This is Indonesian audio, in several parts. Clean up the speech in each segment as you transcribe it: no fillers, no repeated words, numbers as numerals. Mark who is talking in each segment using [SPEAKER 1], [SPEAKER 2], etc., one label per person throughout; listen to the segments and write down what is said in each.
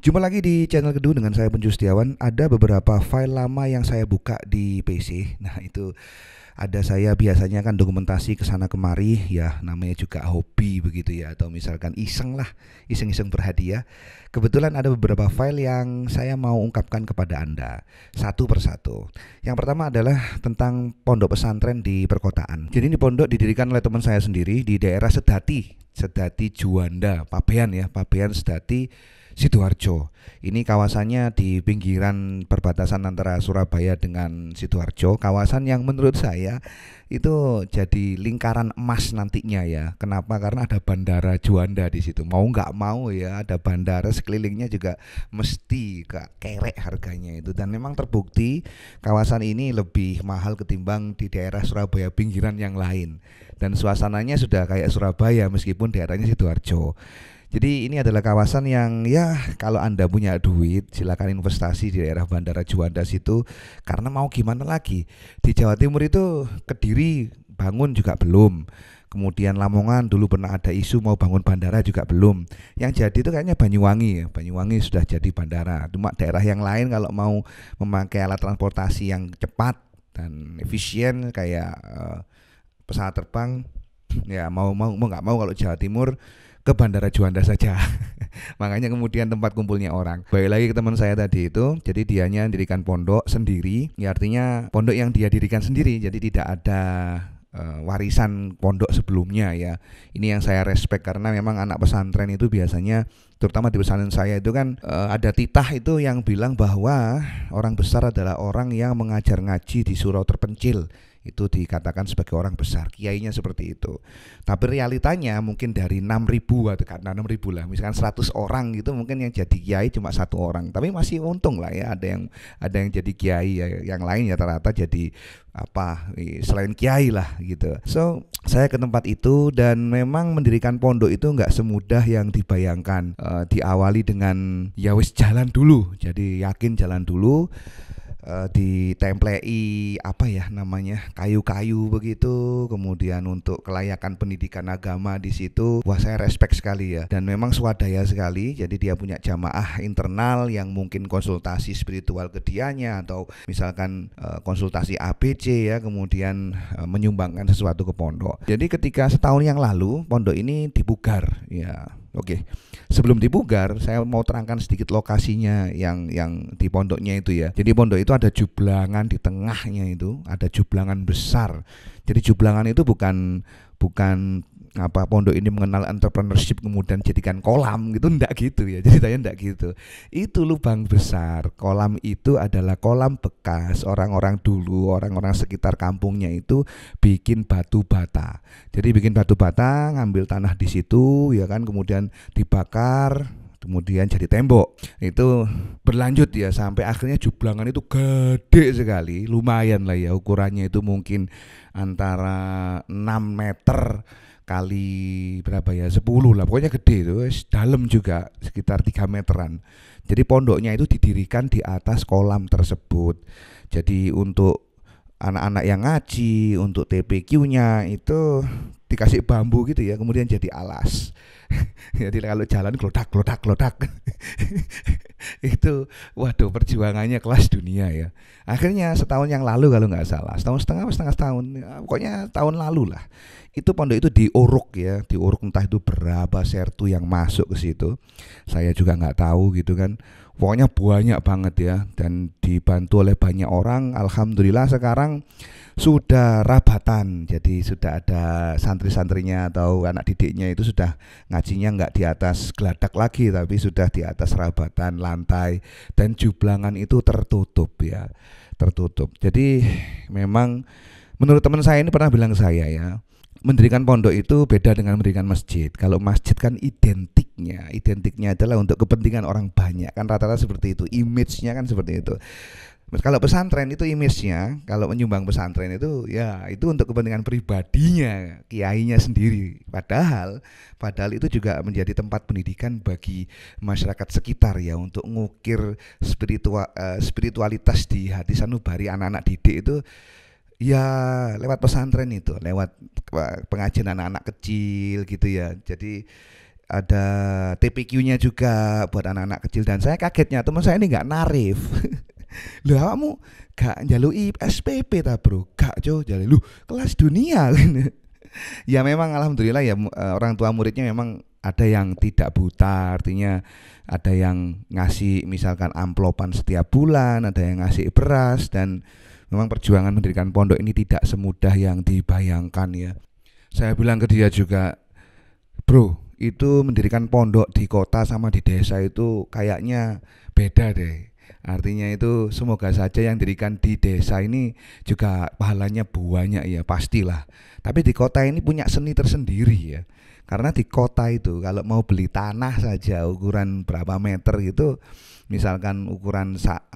[SPEAKER 1] Jumpa lagi di channel Kedu dengan saya Punju Setiawan. Ada beberapa file lama yang saya buka di PC. Nah, itu ada saya biasanya kan dokumentasi ke sana kemari ya, namanya juga hobi begitu ya, atau misalkan iseng lah, iseng-iseng berhadiah. Kebetulan ada beberapa file yang saya mau ungkapkan kepada Anda satu persatu. Yang pertama adalah tentang pondok pesantren di perkotaan. Jadi ini pondok didirikan oleh teman saya sendiri di daerah Sedati, Sedati Juanda, Pabean ya, Pabean Sedati Sidoarjo. Ini kawasannya di pinggiran perbatasan antara Surabaya dengan Sidoarjo. Kawasan yang menurut saya itu jadi lingkaran emas nantinya ya. Kenapa? Karena ada bandara Juanda di situ. Mau nggak mau ya, ada bandara sekelilingnya juga mesti gak kerek harganya itu. Dan memang terbukti kawasan ini lebih mahal ketimbang di daerah Surabaya pinggiran yang lain. Dan suasananya sudah kayak Surabaya meskipun daerahnya Sidoarjo. Jadi ini adalah kawasan yang ya kalau Anda punya duit silakan investasi di daerah Bandara Juanda situ, karena mau gimana lagi. Di Jawa Timur itu Kediri bangun juga belum. Kemudian Lamongan dulu pernah ada isu mau bangun bandara juga belum. Yang jadi itu kayaknya Banyuwangi ya. Banyuwangi sudah jadi bandara. Cuma daerah yang lain kalau mau memakai alat transportasi yang cepat dan efisien kayak pesawat terbang, ya mau nggak mau kalau Jawa Timur ke Bandara Juanda saja. Makanya kemudian tempat kumpulnya orang. Balik lagi ke teman saya tadi itu, jadi dianya dirikan pondok sendiri. Ya artinya pondok yang dia dirikan sendiri, jadi tidak ada warisan pondok sebelumnya ya. Ini yang saya respect karena memang anak pesantren itu biasanya, terutama di pesantren saya itu kan ada titah itu yang bilang bahwa orang besar adalah orang yang mengajar ngaji di surau terpencil. Itu dikatakan sebagai orang besar, kiainya seperti itu. Tapi realitanya mungkin dari 6.000 atau karena 6.000 lah, misalkan 100 orang gitu mungkin yang jadi kiai cuma satu orang. Tapi masih untung lah ya, ada yang jadi kiai ya, yang lain ya rata-rata jadi apa selain kiai lah gitu. So saya ke tempat itu dan memang mendirikan pondok itu nggak semudah yang dibayangkan. Diawali dengan ya wis jalan dulu, jadi yakin jalan dulu. Ditemplei apa ya namanya, kayu-kayu begitu, kemudian untuk kelayakan pendidikan agama di situ, wah saya respect sekali ya, dan memang swadaya sekali. Jadi dia punya jamaah internal yang mungkin konsultasi spiritual ke dianya atau misalkan konsultasi ABC ya, kemudian menyumbangkan sesuatu ke pondok. Jadi ketika setahun yang lalu pondok ini dipugar ya. Oke, sebelum dipugar, saya mau terangkan sedikit lokasinya yang di pondoknya itu ya. Jadi pondok itu ada jublangan di tengahnya itu, ada jublangan besar. Jadi jublangan itu bukan apa pondok ini mengenal entrepreneurship kemudian jadikan kolam gitu, enggak gitu ya, ceritanya enggak gitu. Itu lubang besar. Kolam itu adalah kolam bekas orang-orang dulu, orang-orang sekitar kampungnya itu bikin batu bata. Jadi bikin batu bata, ngambil tanah di situ ya kan, kemudian dibakar, kemudian jadi tembok. Itu berlanjut ya sampai akhirnya jublangan itu gede sekali, lumayan lah ya, ukurannya itu mungkin antara 6 meter kali berapa ya, 10 lah, pokoknya gede itu, dalam juga sekitar 3 meteran. Jadi pondoknya itu didirikan di atas kolam tersebut. Jadi untuk anak-anak yang ngaji, untuk TPQ-nya itu dikasih bambu gitu ya, kemudian jadi alas. Jadi kalau jalan klodak. Itu waduh perjuangannya kelas dunia ya. Akhirnya setahun yang lalu kalau nggak salah, setengah tahun, pokoknya tahun lalu lah, itu pondok itu diuruk ya, diuruk entah itu berapa sertu yang masuk ke situ. Saya juga nggak tahu gitu kan. Pokoknya banyak banget ya, dan dibantu oleh banyak orang. Alhamdulillah sekarang sudah rabatan, jadi sudah ada santri-santrinya atau anak didiknya itu sudah ngajinya nggak di atas geladak lagi, tapi sudah di atas rabatan lantai, dan jublangan itu tertutup ya, tertutup. Jadi memang menurut teman saya ini pernah bilang ke saya ya, mendirikan pondok itu beda dengan mendirikan masjid. Kalau masjid kan identiknya adalah untuk kepentingan orang banyak, kan rata-rata seperti itu, image-nya kan seperti itu. Kalau pesantren itu image-nya, kalau menyumbang pesantren itu ya itu untuk kepentingan pribadinya, kiainya sendiri. Padahal itu juga menjadi tempat pendidikan bagi masyarakat sekitar ya, untuk ngukir spiritualitas di hati sanubari anak-anak didik itu ya lewat pesantren itu, lewat pengajian anak-anak kecil gitu ya. Jadi ada TPQ-nya juga buat anak-anak kecil, dan saya kagetnya teman saya ini nggak narif. Lho kamu gak njalui SPP ta bro? Gak jo, jale lu kelas dunia. Ya memang alhamdulillah ya, orang tua muridnya memang ada yang tidak buta, artinya ada yang ngasih misalkan amplopan setiap bulan, ada yang ngasih beras, dan memang perjuangan mendirikan pondok ini tidak semudah yang dibayangkan ya. Saya bilang ke dia juga, bro, itu mendirikan pondok di kota sama di desa itu kayaknya beda deh. Artinya itu semoga saja yang dirikan di desa ini juga pahalanya banyak ya, pastilah. Tapi di kota ini punya seni tersendiri ya. Karena di kota itu kalau mau beli tanah saja ukuran berapa meter gitu, misalkan ukuran sak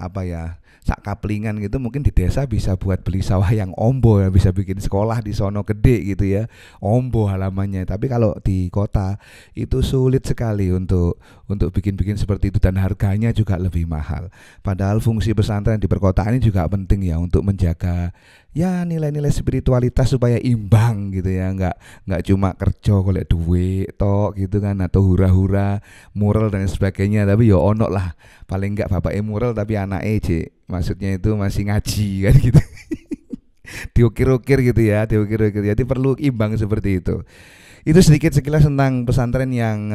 [SPEAKER 1] kaplingan gitu, mungkin di desa bisa buat beli sawah yang ombo ya, bisa bikin sekolah di sono gede gitu ya, ombo halamannya. Tapi kalau di kota itu sulit sekali untuk bikin-bikin seperti itu, dan harganya juga lebih mahal. Padahal fungsi pesantren di perkotaan ini juga penting ya, untuk menjaga ya nilai-nilai spiritualitas supaya imbang gitu ya, nggak cuma kerja golek duit tok gitu kan, atau hura-hura mural dan sebagainya, tapi ya ono lah paling enggak bapaknya mural tapi anaknya maksudnya itu masih ngaji kan gitu. Diukir-ukir gitu ya, diukir-ukir. Jadi perlu imbang seperti itu. Itu sedikit sekilas tentang pesantren yang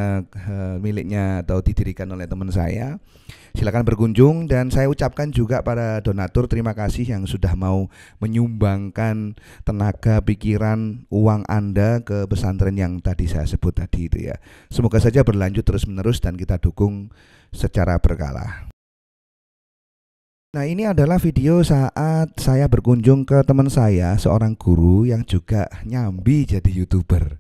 [SPEAKER 1] miliknya atau didirikan oleh teman saya. Silakan berkunjung, dan saya ucapkan juga pada donatur terima kasih yang sudah mau menyumbangkan tenaga, pikiran, uang Anda ke pesantren yang tadi saya sebut tadi itu ya. Semoga saja berlanjut terus-menerus dan kita dukung secara berkala. Nah, ini adalah video saat saya berkunjung ke teman saya, seorang guru yang juga nyambi jadi YouTuber.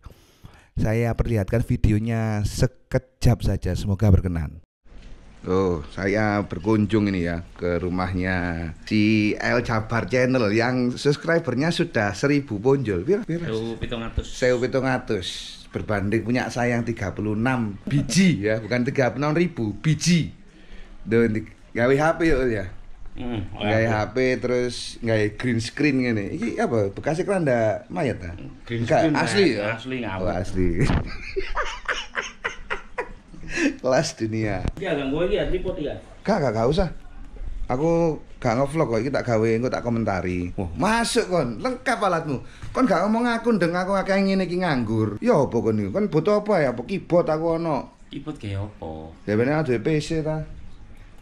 [SPEAKER 1] Saya perlihatkan videonya sekejap saja, semoga berkenan. Oh, saya berkunjung ini ya ke rumahnya si El Jabar Channel yang subscribernya sudah 1000 ponjol. Pira?
[SPEAKER 2] 1700.
[SPEAKER 1] 1700 berbanding punya saya yang 36 biji ya, bukan 36.000 biji. Gawe HP ya. Gawe HP terus gawe green screen ngene. Iki apa? Bekasnya keranda mayat ta?
[SPEAKER 2] Green screen
[SPEAKER 1] asli ya?
[SPEAKER 2] Asli ngawur.
[SPEAKER 1] Oh, asli. Kelas dunia.
[SPEAKER 2] Iya, ganggu iki tripod ya.
[SPEAKER 1] Gak usah. Aku gak ngevlog kok, iki tak gawe engko tak komentari. Oh, masuk kon, lengkap alatmu. Kon gak ngomong aku ndeng aku akeh ngene iki nganggur. Ya apa kon iki? Kon butuh apa ya? Apa keyboard aku ono.
[SPEAKER 2] Keyboard kayak apa?
[SPEAKER 1] Ya bener ada PC ta.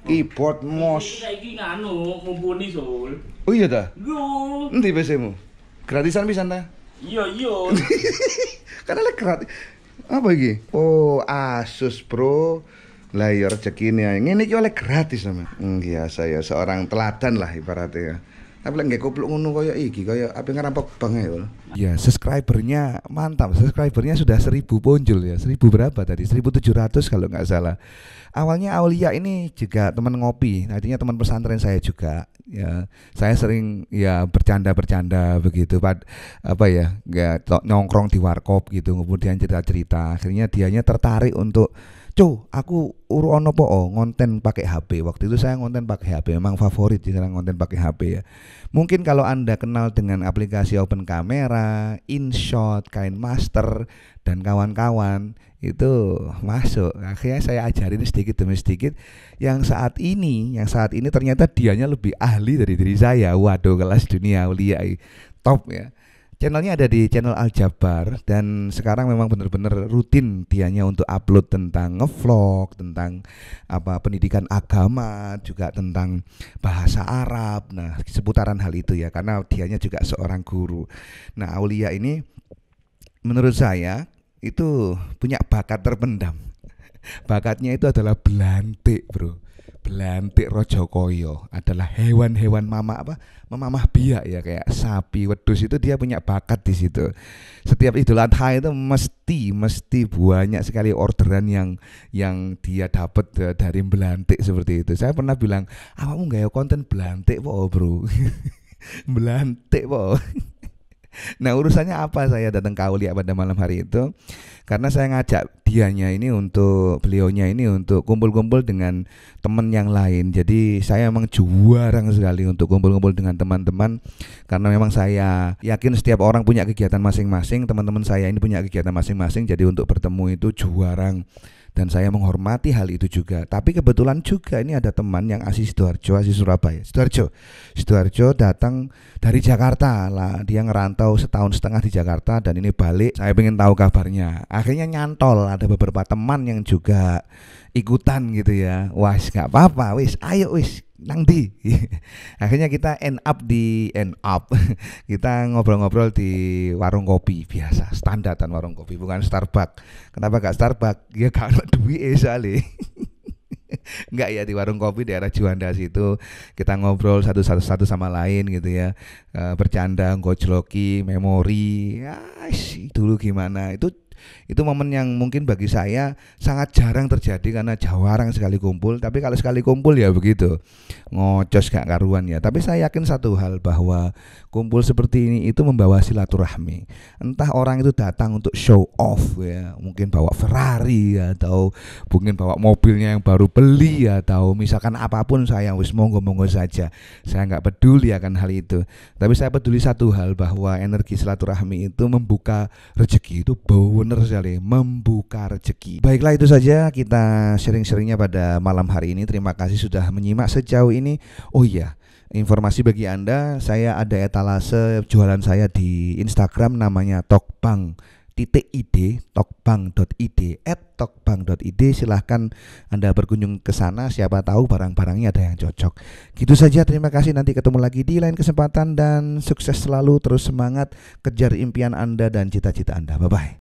[SPEAKER 1] Keyboard, mouse.
[SPEAKER 2] Iki nganu mumpuni Sul.
[SPEAKER 1] Oh iya ta?
[SPEAKER 2] Yo.
[SPEAKER 1] Endi PC-mu? Gratisan pisan ta?
[SPEAKER 2] Iya.
[SPEAKER 1] Karena lek gratis. Apa iki? Oh, Asus, Bro. Lah ya rezekine ae. Ngene iki oleh gratis sama. Biasa ya, seorang teladan lah ibaratnya ya. Tapi lek nggak kupluk ngono kaya iki, kaya ape ngerampok bank ya. Ya, subscribernya mantap. Subscribernya sudah 1000 ponjol ya. 1000 berapa tadi? 1700 kalau nggak salah. Awalnya Aulia ini juga teman ngopi, artinya teman pesantren saya juga. Ya, saya sering ya bercanda-bercanda begitu, apa ya, nongkrong di warkop gitu, kemudian cerita-cerita. Akhirnya dianya tertarik untuk, aku ono po ngonten pakai HP. Waktu itu saya ngonten pakai HP, memang favorit sih sekarang ngonten pakai HP ya. Mungkin kalau Anda kenal dengan aplikasi Open Camera, InShot, KineMaster dan kawan-kawan, itu masuk. Akhirnya saya ajarin sedikit demi sedikit. Yang saat ini ternyata dianya lebih ahli dari diri saya. Waduh, kelas dunia Aulia top ya. Channelnya ada di channel Al Jabar, dan sekarang memang benar-benar rutin dianya untuk upload tentang ngevlog, tentang apa pendidikan agama, juga tentang bahasa Arab. Nah, seputaran hal itu ya, karena dianya juga seorang guru. Nah, Aulia ini menurut saya itu punya bakat terpendam. Bakatnya itu adalah belantik, bro. Belantik Rojokoyo adalah hewan-hewan memamah biak ya, kayak sapi, wedhus, itu dia punya bakat di situ. Setiap Idul Adha itu mesti banyak sekali orderan yang dia dapat dari belantik seperti itu. Saya pernah bilang, "Awakmu gawe konten belantik po, bro." Belantik po. Nah, urusannya apa saya datang ke Aulia pada malam hari itu? Karena saya ngajak beliaunya ini untuk kumpul-kumpul dengan teman yang lain. Jadi saya memang jarang sekali untuk kumpul-kumpul dengan teman-teman karena memang saya yakin setiap orang punya kegiatan masing-masing, teman-teman saya ini punya kegiatan masing-masing. Jadi untuk bertemu itu jarang dan saya menghormati hal itu juga. Tapi kebetulan juga ini ada teman yang asli Sidoarjo, asli Surabaya. Sidoarjo datang dari Jakarta lah. Dia ngerantau setahun setengah di Jakarta dan ini balik. Saya pengen tahu kabarnya. Akhirnya nyantol. Ada beberapa teman yang juga ikutan gitu ya. Wah, nggak apa-apa. Wis, ayo wis. Nang di. Akhirnya kita end up. Kita ngobrol-ngobrol di warung kopi biasa, standaran warung kopi, bukan Starbucks. Kenapa gak Starbucks? Ya karena duit soalnya. Enggak ya, di warung kopi daerah Juanda situ kita ngobrol satu sama lain gitu ya. Bercanda, gojloki, memori. Ya, dulu gimana? Itu momen yang mungkin bagi saya sangat jarang terjadi karena jarang sekali kumpul. Tapi kalau sekali kumpul ya begitu, ngocos gak karuan ya. Tapi saya yakin satu hal, bahwa kumpul seperti ini itu membawa silaturahmi. Entah orang itu datang untuk show off ya, mungkin bawa Ferrari atau mungkin bawa mobilnya yang baru beli, atau misalkan apapun, saya wis monggo-monggo saja. Saya nggak peduli akan hal itu. Tapi saya peduli satu hal, bahwa energi silaturahmi itu membuka rezeki. Itu benar sekali, membuka rezeki. Baiklah, itu saja kita sharing-sharingnya pada malam hari ini. Terima kasih sudah menyimak sejauh ini. Oh iya, informasi bagi Anda, saya ada etalase jualan saya di Instagram, namanya tokbang.id, tokbang.id. Silahkan Anda berkunjung ke sana, siapa tahu barang-barangnya ada yang cocok. Gitu saja, terima kasih, nanti ketemu lagi di lain kesempatan dan sukses selalu, terus semangat kejar impian Anda dan cita-cita Anda. Bye-bye.